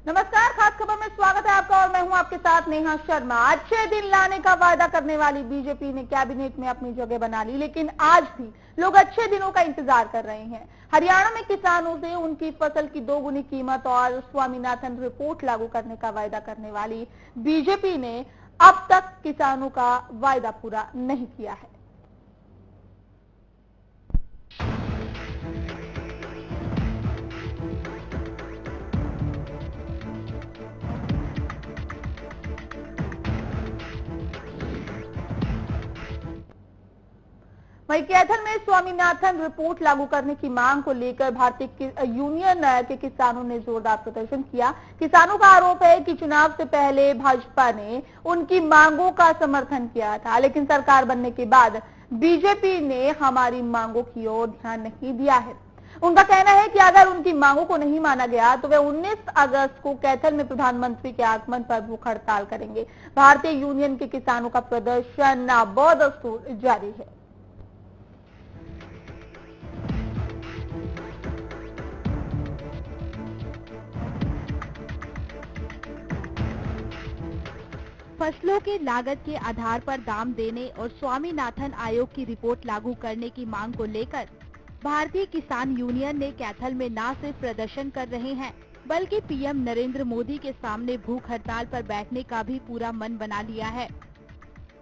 नमस्कार, खास खबर में स्वागत है आपका और मैं हूं आपके साथ नेहा शर्मा। अच्छे दिन लाने का वादा करने वाली बीजेपी ने कैबिनेट में अपनी जगह बना ली, लेकिन आज भी लोग अच्छे दिनों का इंतजार कर रहे हैं। हरियाणा में किसानों से उनकी फसल की दोगुनी कीमत और स्वामीनाथन रिपोर्ट लागू करने का वायदा करने वाली बीजेपी ने अब तक किसानों का वायदा पूरा नहीं किया है। वहीं कैथल में स्वामीनाथन रिपोर्ट लागू करने की मांग को लेकर भारतीय यूनियन के किसानों ने जोरदार प्रदर्शन किया। किसानों का आरोप है कि चुनाव से पहले भाजपा ने उनकी मांगों का समर्थन किया था, लेकिन सरकार बनने के बाद बीजेपी ने हमारी मांगों की ओर ध्यान नहीं दिया है। उनका कहना है कि अगर उनकी मांगों को नहीं माना गया तो वे 19 अगस्त को कैथल में प्रधानमंत्री के आगमन पर भूख हड़ताल करेंगे। भारतीय यूनियन के किसानों का प्रदर्शन बदस्तूर जारी है। फसलों की लागत के आधार पर दाम देने और स्वामीनाथन आयोग की रिपोर्ट लागू करने की मांग को लेकर भारतीय किसान यूनियन ने कैथल में न सिर्फ प्रदर्शन कर रहे हैं, बल्कि पीएम नरेंद्र मोदी के सामने भूख हड़ताल पर बैठने का भी पूरा मन बना लिया है।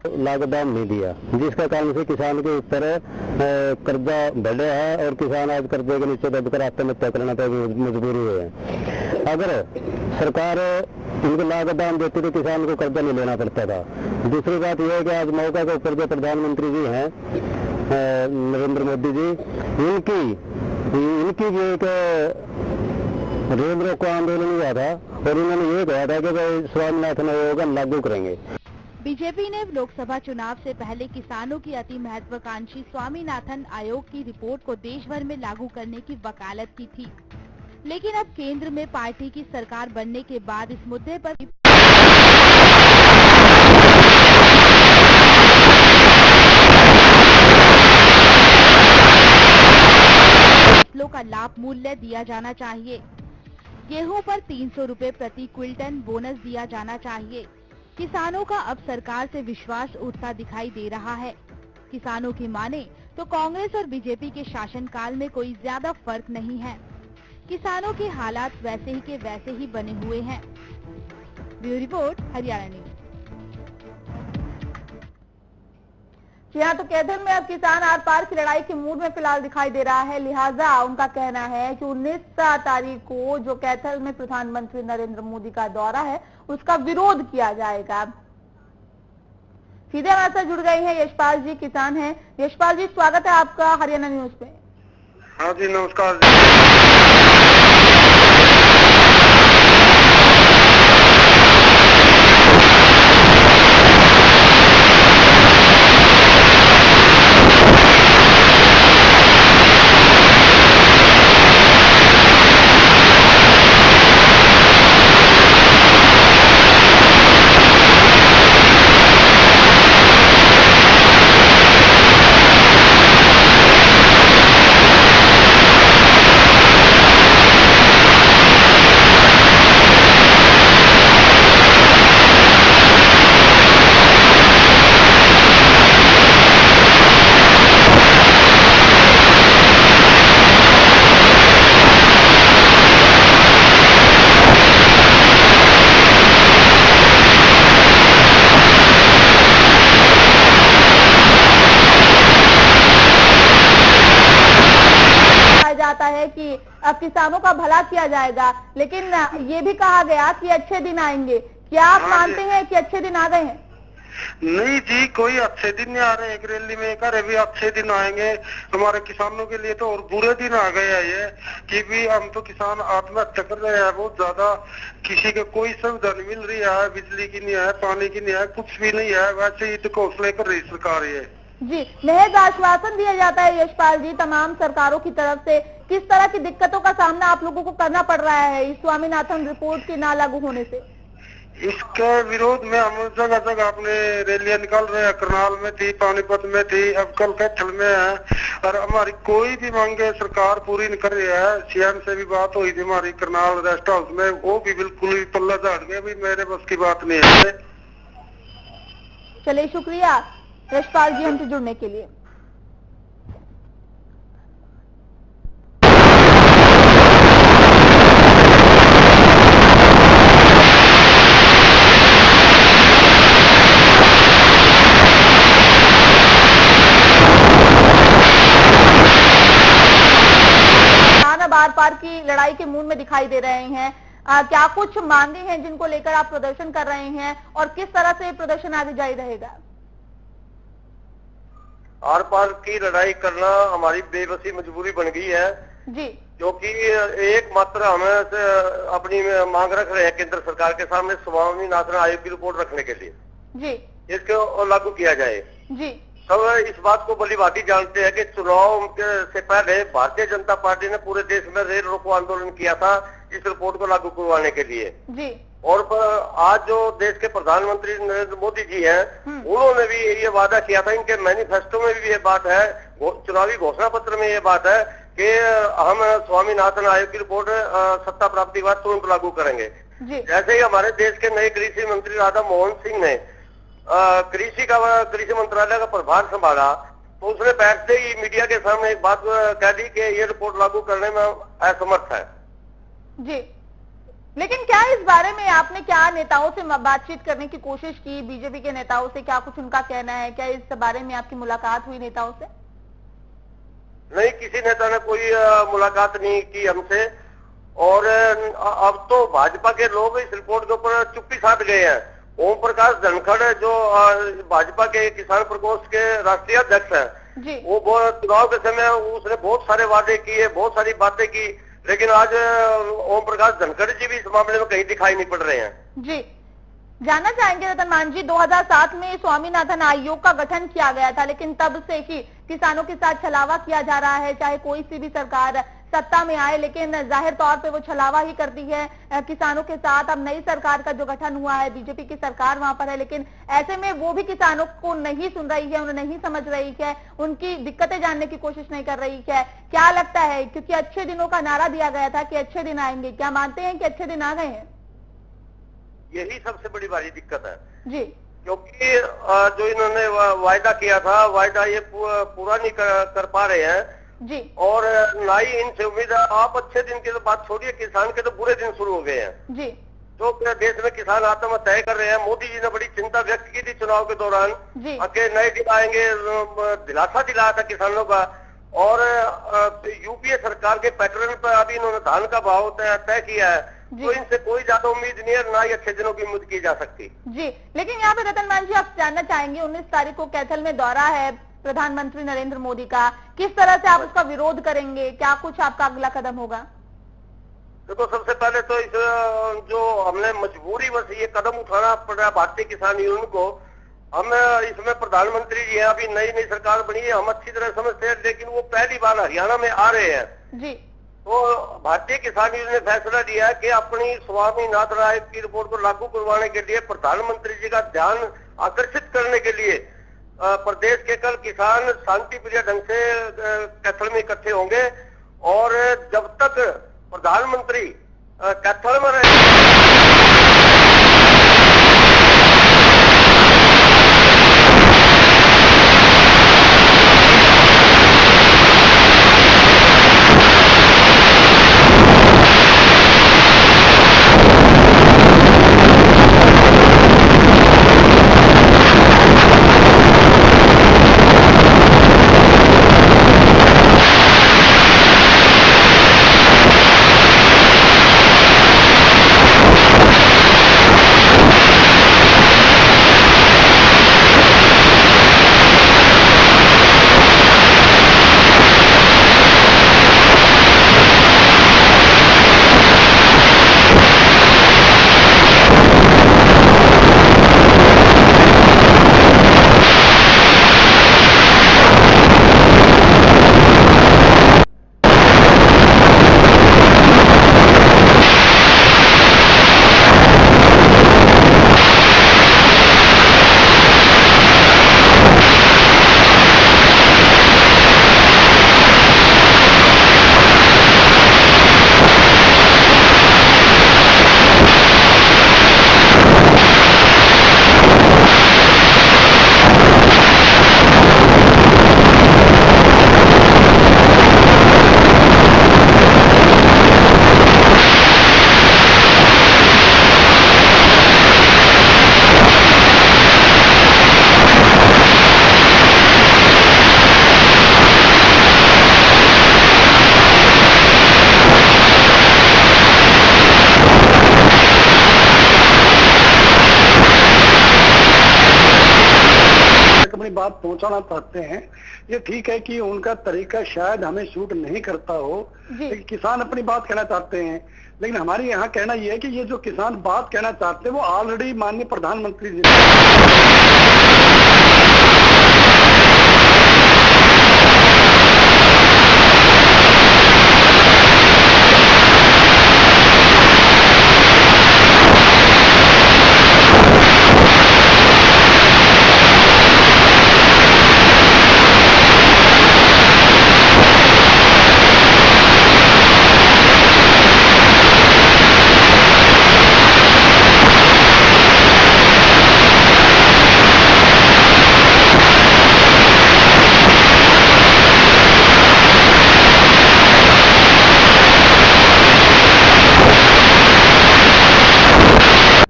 लागत दाम नहीं दिया, जिसका कारण से किसान के ऊपर कर्जा बढ़े है और किसान आज कर्जे के नीचे दबकर आत्महत्या करना पे मजबूर हुए हैं। अगर सरकार इनको लागत दाम देती तो किसान को कर्जा नहीं लेना पड़ता था। दूसरी बात यह है कि आज मौका के ऊपर जो प्रधानमंत्री जी हैं नरेंद्र मोदी जी, इनकी जो एक रेल रोको आंदोलन हुआ था और उन्होंने ये कहा था कि भाई स्वामीनाथन आयोग लागू करेंगे। बीजेपी ने लोकसभा चुनाव से पहले किसानों की अति महत्वाकांक्षी स्वामीनाथन आयोग की रिपोर्ट को देश भर में लागू करने की वकालत की थी, लेकिन अब केंद्र में पार्टी की सरकार बनने के बाद इस मुद्दे पर फसलों का लाभ मूल्य दिया जाना चाहिए। गेहूं पर 300 रुपए प्रति क्विंटल बोनस दिया जाना चाहिए। किसानों का अब सरकार से विश्वास उठता दिखाई दे रहा है। किसानों की माने तो कांग्रेस और बीजेपी के शासनकाल में कोई ज्यादा फर्क नहीं है। किसानों के हालात वैसे ही के वैसे ही बने हुए हैं। Bureau report, Haryana news. जी हाँ, तो कैथल में अब किसान आर पार की लड़ाई के मूड में फिलहाल दिखाई दे रहा है। लिहाजा उनका कहना है कि 19 तारीख को जो कैथल में प्रधानमंत्री नरेंद्र मोदी का दौरा है उसका विरोध किया जाएगा। सीधे हमारे साथ जुड़ गए हैं यशपाल जी, किसान हैं। यशपाल जी, स्वागत है आपका हरियाणा न्यूज पे। हाँ जी, नमस्कार। है कि अब किसानों का भला किया जाएगा, लेकिन ये भी कहा गया कि अच्छे दिन आएंगे। क्या आप मानते हैं कि अच्छे दिन आ गए हैं? नहीं जी, कोई अच्छे दिन नहीं आ रहे। एक रैली में कह रहे भी अच्छे दिन आएंगे हमारे किसानों के लिए, तो और बुरे दिन आ गए हैं ये कि भी हम तो किसान आत्महत्या कर रहे हैं बहुत ज्यादा। किसी को कोई सुविधा नहीं मिल रही है, बिजली की नहीं है, पानी की नहीं है, कुछ भी नहीं है। वैसे ही तो घोषणा कर रही सरकार ये जी। महज आश्वासन दिया जाता है यशपाल जी तमाम सरकारों की तरफ से। किस तरह की दिक्कतों का सामना आप लोगों को करना पड़ रहा है इस स्वामीनाथन रिपोर्ट के ना लागू होने से? इसके विरोध में हम जगह जगह अपने रैलियां निकाल रहे हैं। करनाल में थी, पानीपत में थी, अब कल कैथल में है। और हमारी कोई भी मांगे सरकार पूरी नहीं कर रही है। सीएम से भी बात हुई थी हमारी करनाल रेस्ट हाउस में, वो भी बिल्कुल ही पल्ला झाड़ गया, भी मेरे बस की बात नहीं है। चलिए, शुक्रिया यशपाल जी हमसे जुड़ने के लिए। बार बार की लड़ाई के मूड में दिखाई दे रहे हैं। क्या कुछ मांगे हैं जिनको लेकर आप प्रदर्शन कर रहे हैं और किस तरह से प्रदर्शन आगे जारी रहेगा? आर पार की लड़ाई करना हमारी बेबसी मजबूरी बन गई है जी, क्योंकि एकमात्र हमें अपनी मांग रख रहे हैं केंद्र सरकार के सामने स्वामीनाथन आयोग की रिपोर्ट रखने के लिए जी, इसको लागू किया जाए जी। सब इस बात को भली भांति जानते हैं कि चुनाव से पहले भारतीय जनता पार्टी ने पूरे देश में रेल रोको आंदोलन किया था इस रिपोर्ट को लागू करवाने के लिए जी। और आज जो देश के प्रधानमंत्री नरेंद्र मोदी जी हैं, उन्होंने भी ये वादा किया था, इनके मैनिफेस्टो में भी ये बात है, चुनावी घोषणा पत्र में ये बात है कि हम स्वामीनाथन आयोग की रिपोर्ट सत्ता प्राप्ति के बाद तुरंत लागू करेंगे। जैसे ही हमारे देश के नए कृषि मंत्री राधा मोहन सिंह ने कृषि मंत्रालय का प्रभार संभाला, तो उसने बैठते ही मीडिया के सामने एक बात कह दी कि ये रिपोर्ट लागू करने में असमर्थ है जी। लेकिन क्या इस बारे में आपने क्या नेताओं से बातचीत करने की कोशिश की? बीजेपी के नेताओं से क्या कुछ उनका कहना है? क्या इस बारे में आपकी मुलाकात हुई नेताओं से? नहीं, किसी नेता ने कोई मुलाकात नहीं की हमसे। और अब तो भाजपा के लोग इस रिपोर्ट के ऊपर चुप्पी साध गए हैं। ओम प्रकाश धनखड़ जो भाजपा के किसान प्रकोष्ठ के राष्ट्रीय अध्यक्ष हैं, वो चुनाव के समय उसने बहुत सारे वादे किए, बहुत सारी बातें की, लेकिन आज ओम प्रकाश धनखड़ जी भी इस मामले में कहीं दिखाई नहीं पड़ रहे हैं जी। जानना चाहेंगे रतन मान जी, 2007 में स्वामीनाथन आयोग का गठन किया गया था, लेकिन तब से ही किसानों के साथ छलावा किया जा रहा है। चाहे कोई सी भी सरकार सत्ता में आए, लेकिन जाहिर तौर पे वो छलावा ही करती है किसानों के साथ। अब नई सरकार का जो गठन हुआ है, बीजेपी की सरकार वहां पर है, लेकिन ऐसे में वो भी किसानों को नहीं सुन रही है, उन्हें नहीं समझ रही है, उनकी दिक्कतें जानने की कोशिश नहीं कर रही है। क्या लगता है, क्योंकि अच्छे दिनों का नारा दिया गया था कि अच्छे दिन आएंगे, क्या मानते हैं कि अच्छे दिन आ गए हैं? यही सबसे बड़ी भारी दिक्कत है जी, क्योंकि जो इन्होंने वायदा किया था, वायदा ये पूरा नहीं कर पा रहे हैं जी। और ना ही इनसे उम्मीद है। आप अच्छे दिन की तो बात छोड़िए, किसान के तो बुरे दिन शुरू हो गए हैं जी। तो देश में किसान आत्महत्या कर रहे हैं। मोदी जी ने बड़ी चिंता व्यक्त की थी चुनाव के दौरान कि नए दिन आएंगे, दिलासा दिलाया था किसानों का। और यूपीए सरकार के पैटर्न पर अभी इन्होंने धान का भाव तय किया है, तो इनसे कोई ज्यादा उम्मीद नहीं है, ना ही अच्छे दिनों की उम्मीद की जा सकती जी। लेकिन यहाँ पे रतन मान जी, आप जानना चाहेंगे, 19 तारीख को कैथल में दौरा है प्रधानमंत्री नरेंद्र मोदी का, किस तरह से आप उसका विरोध करेंगे? क्या कुछ आपका अगला कदम होगा? देखो, सबसे पहले तो इस जो हमने मजबूरी बस ये कदम उठाना पड़ा भारतीय किसान यूनियन को। हम इसमें प्रधानमंत्री जी हैं, अभी नई नई सरकार बनी है, हम अच्छी तरह समझते हैं, लेकिन वो पहली बार हरियाणा में आ रहे हैं जी। तो भारतीय किसान यूनियन ने फैसला लिया कि अपनी स्वामीनाथन आयोग की रिपोर्ट को लागू करवाने के लिए, प्रधानमंत्री जी का ध्यान आकर्षित करने के लिए प्रदेश के कल किसान शांतिप्रिय ढंग से कैथल में इकट्ठे होंगे। और जब तक प्रधानमंत्री कैथल में रहे अपनी बात पहुंचाना चाहते हैं। ये ठीक है कि उनका तरीका शायद हमें सूट नहीं करता हो, लेकिन किसान अपनी बात कहना चाहते हैं। लेकिन हमारी यहाँ कहना यह है कि ये जो किसान बात कहना चाहते हैं वो ऑलरेडी माननीय प्रधानमंत्री जी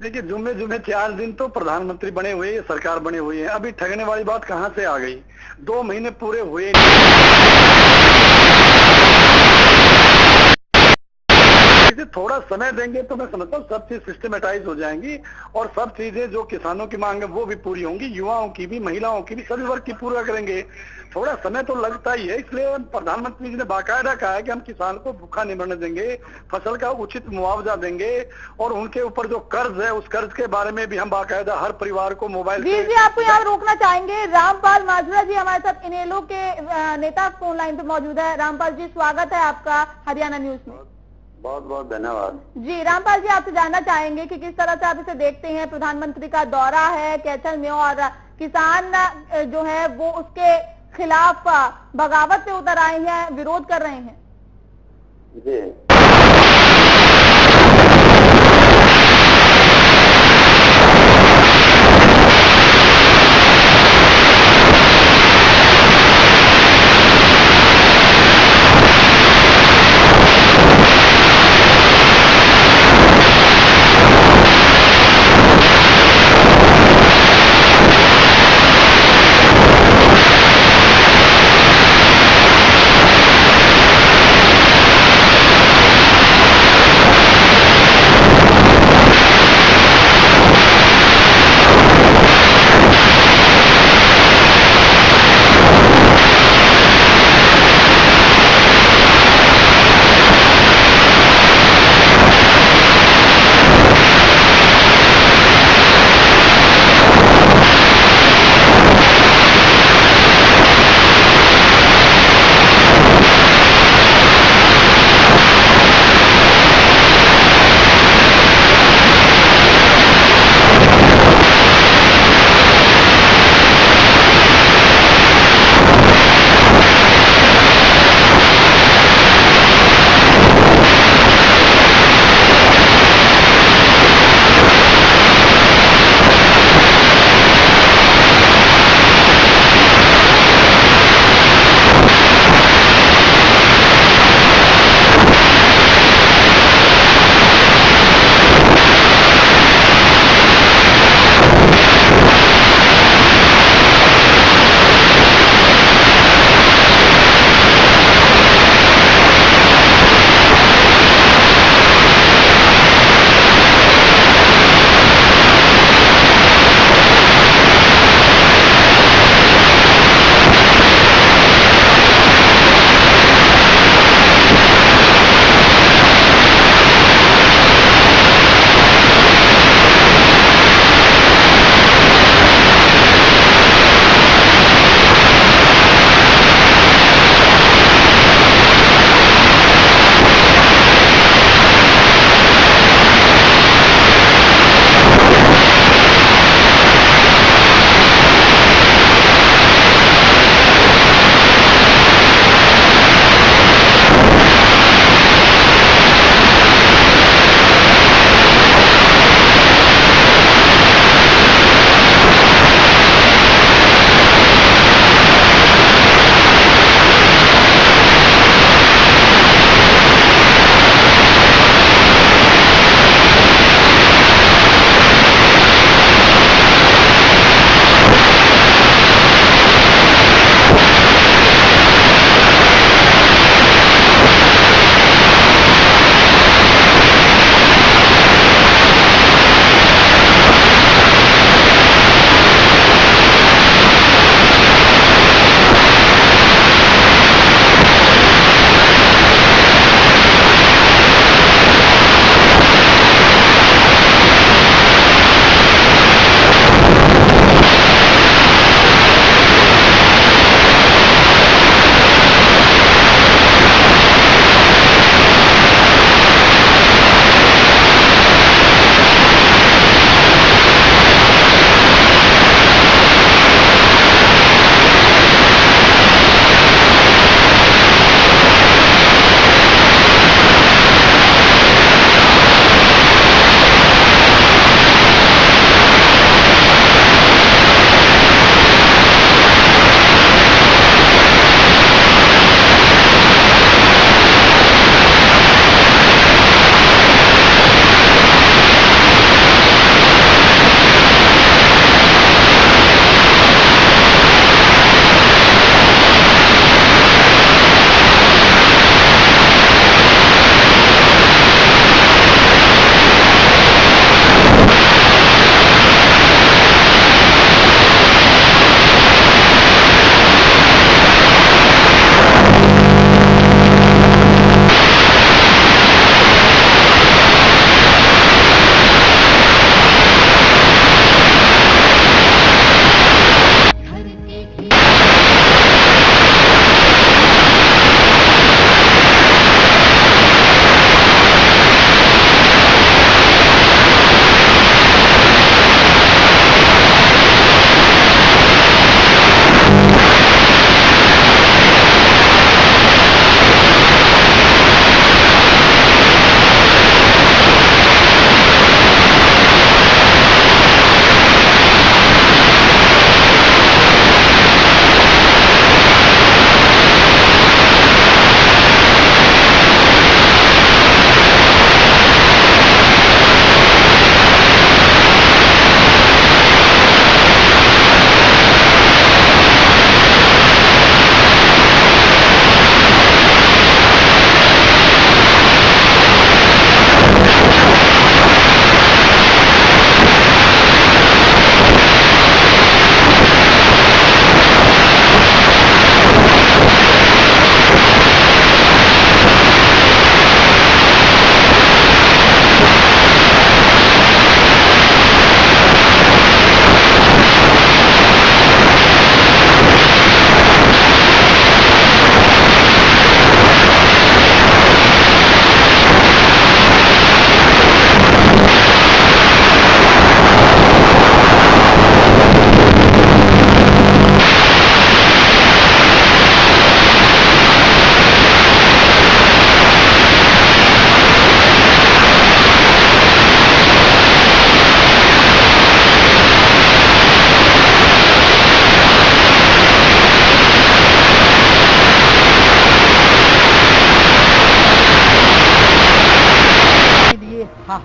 देखिए, जुम्मे 4 दिन तो प्रधानमंत्री बने हुए, सरकार बने हुए हैं। अभी ठगने वाली बात कहां से आ गई? 2 महीने पूरे हुए थोड़ा समय देंगे तो मैं समझता हूँ सब चीज सिस्टमेटाइज हो जाएंगी और सब चीजें जो किसानों की मांग है वो भी पूरी होंगी, युवाओं की भी, महिलाओं की भी, सभी वर्ग की पूरा करेंगे। थोड़ा समय तो लगता ही है, इसलिए प्रधानमंत्री जी ने बाकायदा कहा है कि हम किसान को भूखा नहीं मरने देंगे, फसल का उचित मुआवजा देंगे और उनके ऊपर जो कर्ज है उस कर्ज के बारे में भी हम बाकायदा हर परिवार को मोबाइल जी आपको यहाँ रोकना चाहेंगे। रामपाल माजरा जी हमारे साथ इनेलो के नेता फोन लाइन पे मौजूद है। रामपाल जी, स्वागत है आपका हरियाणा न्यूज में। बहुत बहुत धन्यवाद। जी रामपाल जी, आपसे जानना चाहेंगे कि किस तरह से आप इसे देखते हैं। प्रधानमंत्री का दौरा है कैथल में और किसान जो है वो उसके खिलाफ बगावत पे उतर आए हैं, विरोध कर रहे हैं। जी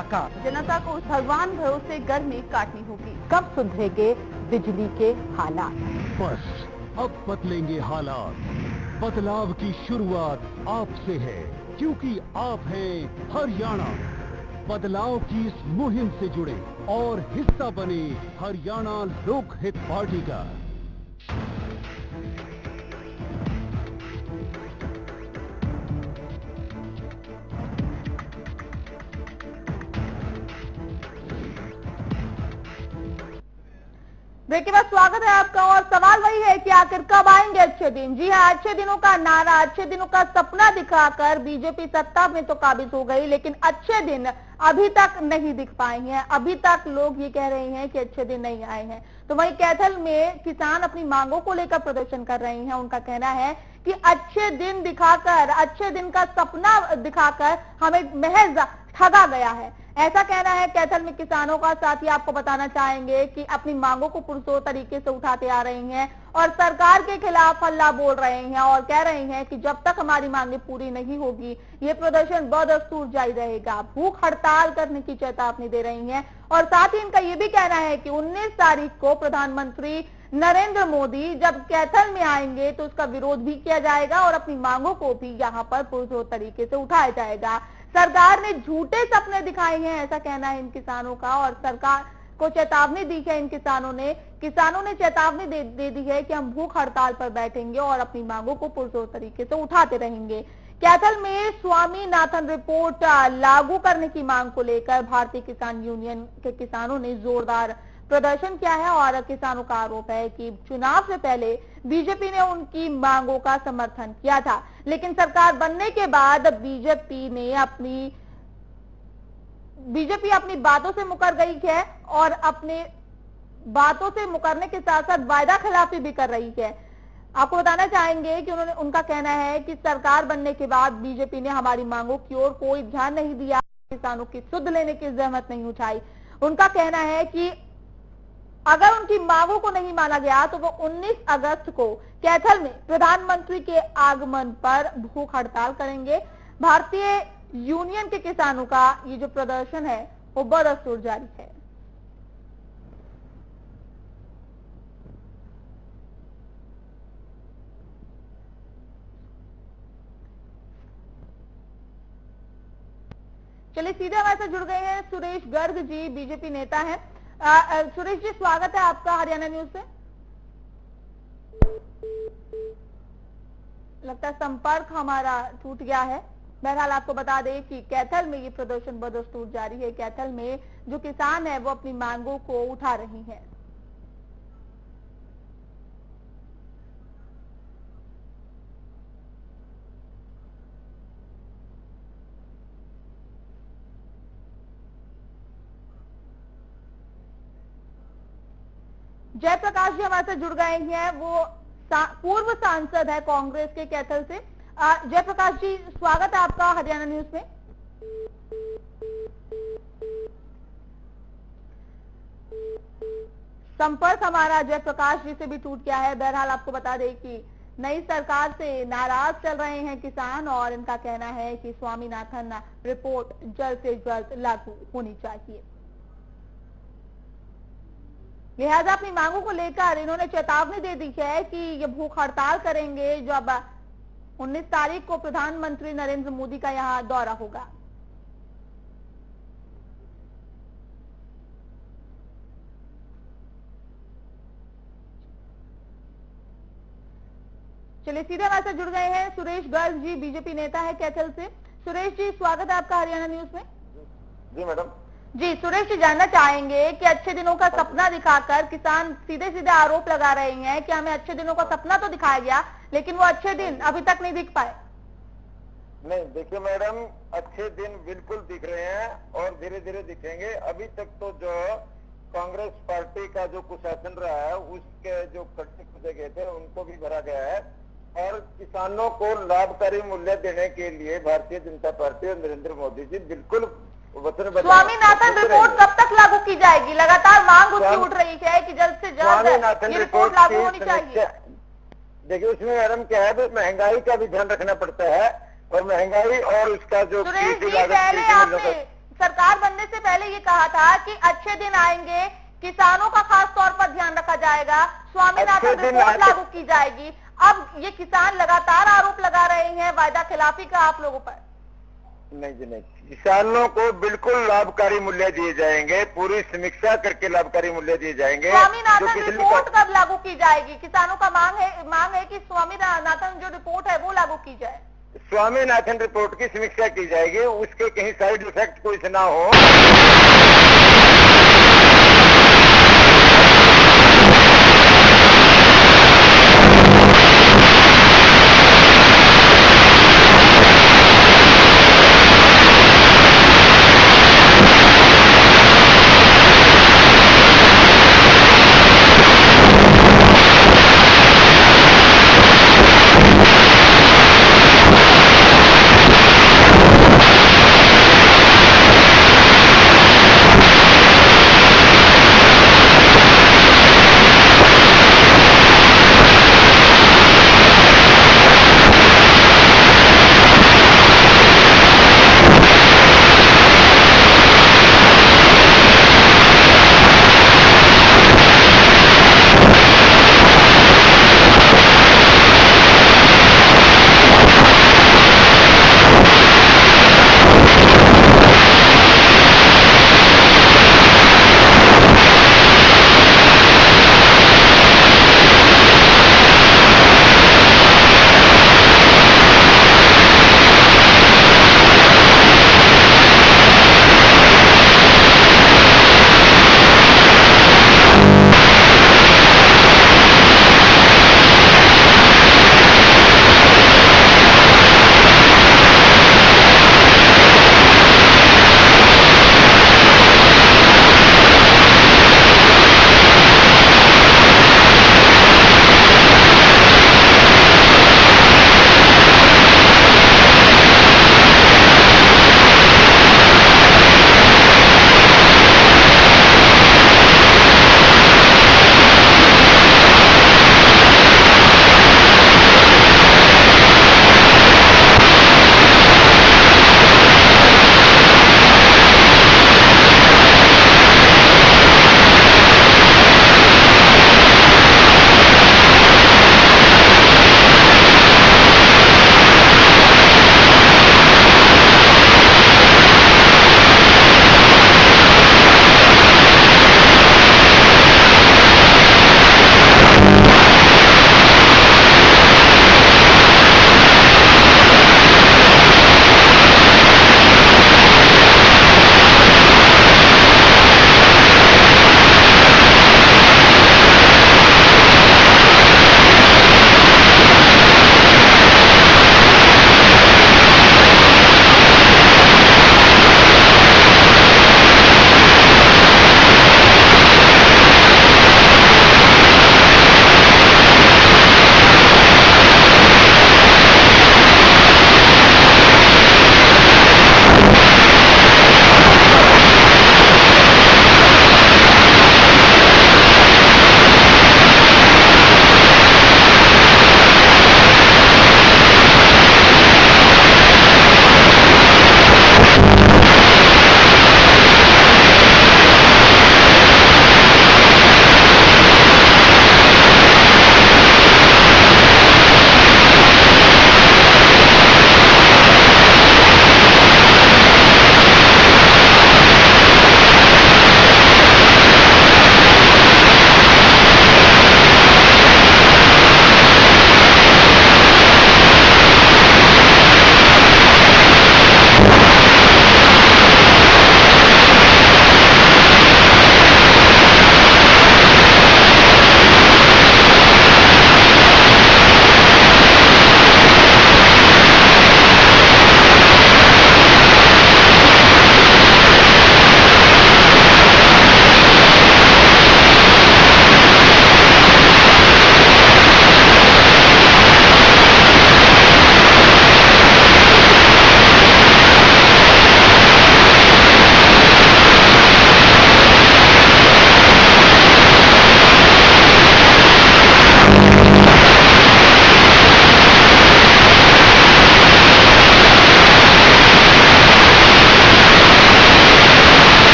हाहाकार। जनता को उस भगवान भरोसे गर्मी काटनी होगी। कब सुधरेंगे बिजली के हालात? बस अब बदलेंगे हालात। बदलाव की शुरुआत आपसे है, क्योंकि आप हैं हरियाणा। बदलाव की इस मुहिम से जुड़े और हिस्सा बने हरियाणा लोक हित पार्टी का। ब्रेक के बाद स्वागत है आपका। और सवाल वही है कि आखिर कब आएंगे अच्छे दिन। जी हाँ, अच्छे दिनों का नारा, अच्छे दिनों का सपना दिखाकर बीजेपी सत्ता में तो काबिज हो गई, लेकिन अच्छे दिन अभी तक नहीं दिख पाए हैं। अभी तक लोग ये कह रहे हैं कि अच्छे दिन नहीं आए हैं। तो वहीं कैथल में किसान अपनी मांगों को लेकर प्रदर्शन कर रहे हैं। उनका कहना है कि अच्छे दिन दिखाकर, अच्छे दिन का सपना दिखाकर हमें महज ठगा गया है, ऐसा कहना है कैथल में किसानों का। साथ ही आपको बताना चाहेंगे कि अपनी मांगों को पुरजोर तरीके से उठाते आ रहे हैं और सरकार के खिलाफ हल्ला बोल रहे हैं और कह रहे हैं कि जब तक हमारी मांगे पूरी नहीं होगी ये प्रदर्शन बदस्तूर जारी रहेगा। भूख हड़ताल करने की चेतावनी दे रही हैं। और साथ ही इनका ये भी कहना है कि 19 तारीख को प्रधानमंत्री नरेंद्र मोदी जब कैथल में आएंगे तो उसका विरोध भी किया जाएगा और अपनी मांगों को भी यहाँ पर पुरजोर तरीके से उठाया जाएगा। सरकार ने झूठे सपने दिखाए हैं, ऐसा कहना है इन किसानों का। और सरकार को चेतावनी दी है इन किसानों ने चेतावनी दे दी है कि हम भूख हड़ताल पर बैठेंगे और अपनी मांगों को पुरजोर तरीके से उठाते रहेंगे। कैथल में स्वामीनाथन रिपोर्ट लागू करने की मांग को लेकर भारतीय किसान यूनियन के किसानों ने जोरदार प्रदर्शन किया है और किसानों का आरोप है कि चुनाव से पहले बीजेपी ने उनकी मांगों का समर्थन किया था, लेकिन सरकार बनने के बाद बीजेपी अपनी बातों से मुकर गई है और अपने बातों से मुकरने के साथ साथ वायदा खिलाफी भी कर रही है। आपको बताना चाहेंगे कि उनका कहना है कि सरकार बनने के बाद बीजेपी ने हमारी मांगों की ओर कोई ध्यान नहीं दिया, किसानों की सुध लेने की जहमत नहीं उठाई। उनका कहना है कि अगर उनकी मांगों को नहीं माना गया तो वो 19 अगस्त को कैथल में प्रधानमंत्री के आगमन पर भूख हड़ताल करेंगे। भारतीय यूनियन के किसानों का ये जो प्रदर्शन है वो बदस्तूर जारी है। चलिए सीधे हमारे साथ जुड़ गए हैं सुरेश गर्ग जी, बीजेपी नेता हैं। सुरेश जी, स्वागत है आपका हरियाणा न्यूज से। लगता है संपर्क हमारा टूट गया है। बहरहाल आपको बता दें कि कैथल में ये प्रदर्शन बदस्तूर जारी है। कैथल में जो किसान है वो अपनी मांगों को उठा रही हैं। जयप्रकाश जी हमारे साथ जुड़ गए हैं, वो पूर्व सांसद है कांग्रेस के कैथल से। जयप्रकाश जी, स्वागत है आपका हरियाणा न्यूज में। संपर्क हमारा जयप्रकाश जी से भी टूट गया है। बहरहाल आपको बता दें कि नई सरकार से नाराज चल रहे हैं किसान और इनका कहना है कि स्वामीनाथन रिपोर्ट जल्द से जल्द लागू होनी चाहिए। लिहाजा अपनी मांगों को लेकर इन्होंने चेतावनी दे दी है कि ये भूख हड़ताल करेंगे जब 19 तारीख को प्रधानमंत्री नरेंद्र मोदी का यहां दौरा होगा। चलिए सीधे हमारे साथ जुड़ गए हैं सुरेश गर्ग जी, बीजेपी नेता है कैथल से। सुरेश जी, स्वागत है आपका हरियाणा न्यूज में। जी मैडम। जी सुरेश जी, जानना चाहेंगे कि अच्छे दिनों का सपना दिखाकर किसान सीधे सीधे आरोप लगा रहे हैं कि हमें अच्छे दिनों का सपना तो दिखाया गया लेकिन वो अच्छे दिन अभी तक नहीं दिख पाए। नहीं, देखिए मैडम, अच्छे दिन बिल्कुल दिख रहे हैं और धीरे धीरे दिखेंगे। अभी तक तो जो कांग्रेस पार्टी का जो कुशासन रहा है उसके जो खर्चे खुदे गए थे उनको भी भरा गया है और किसानों को लाभकारी मूल्य देने के लिए भारतीय जनता पार्टी और नरेंद्र मोदी जी बिल्कुल स्वामीनाथन रिपोर्ट कब तक लागू की जाएगी? लगातार मांग उसकी उठ रही है कि जल्द से जल्द ये रिपोर्ट लागू होनी चाहिए। देखिए उसमें मैडम क्या है, महंगाई का भी ध्यान रखना पड़ता है और महंगाई और उसका जो सुरेश जी, पहले आपने सरकार बनने से पहले ये कहा था कि अच्छे दिन आएंगे, किसानों का खास तौर पर ध्यान रखा जाएगा, स्वामीनाथन रिपोर्ट लागू की जाएगी। अब ये किसान लगातार आरोप लगा रहे हैं वायदा खिलाफी का आप लोगों पर। नहीं जी नहीं, किसानों को बिल्कुल लाभकारी मूल्य दिए जाएंगे, पूरी समीक्षा करके लाभकारी मूल्य दिए जाएंगे। स्वामीनाथन रिपोर्ट कब लागू की जाएगी? किसानों का मांग है कि स्वामीनाथन जो रिपोर्ट है वो लागू की जाए। स्वामीनाथन रिपोर्ट की समीक्षा की जाएगी, उसके कहीं साइड इफेक्ट कुछ ना हो।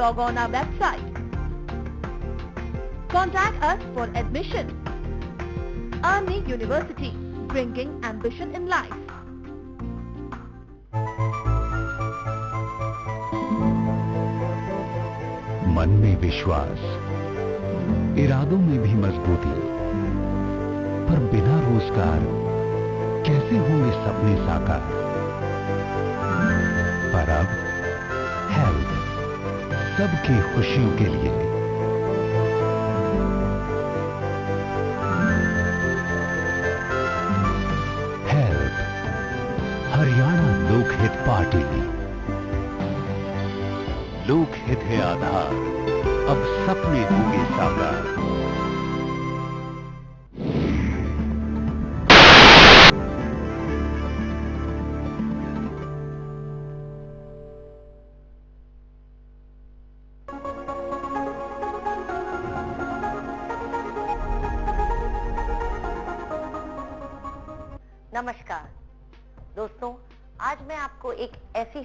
log on our website. Contact us for admission. Army University, bringing ambition in life. मन में विश्वास, इरादों में भी मजबूती, पर बिना रोजगार कैसे होंगे सपने साकार। पर अब हेल्प सबकी खुशियों के लिए। Help Haryana Lokhit party. लोकहित है आधार, अब सपने होंगे साकार। नमस्कार दोस्तों, आज मैं आपको एक ऐसी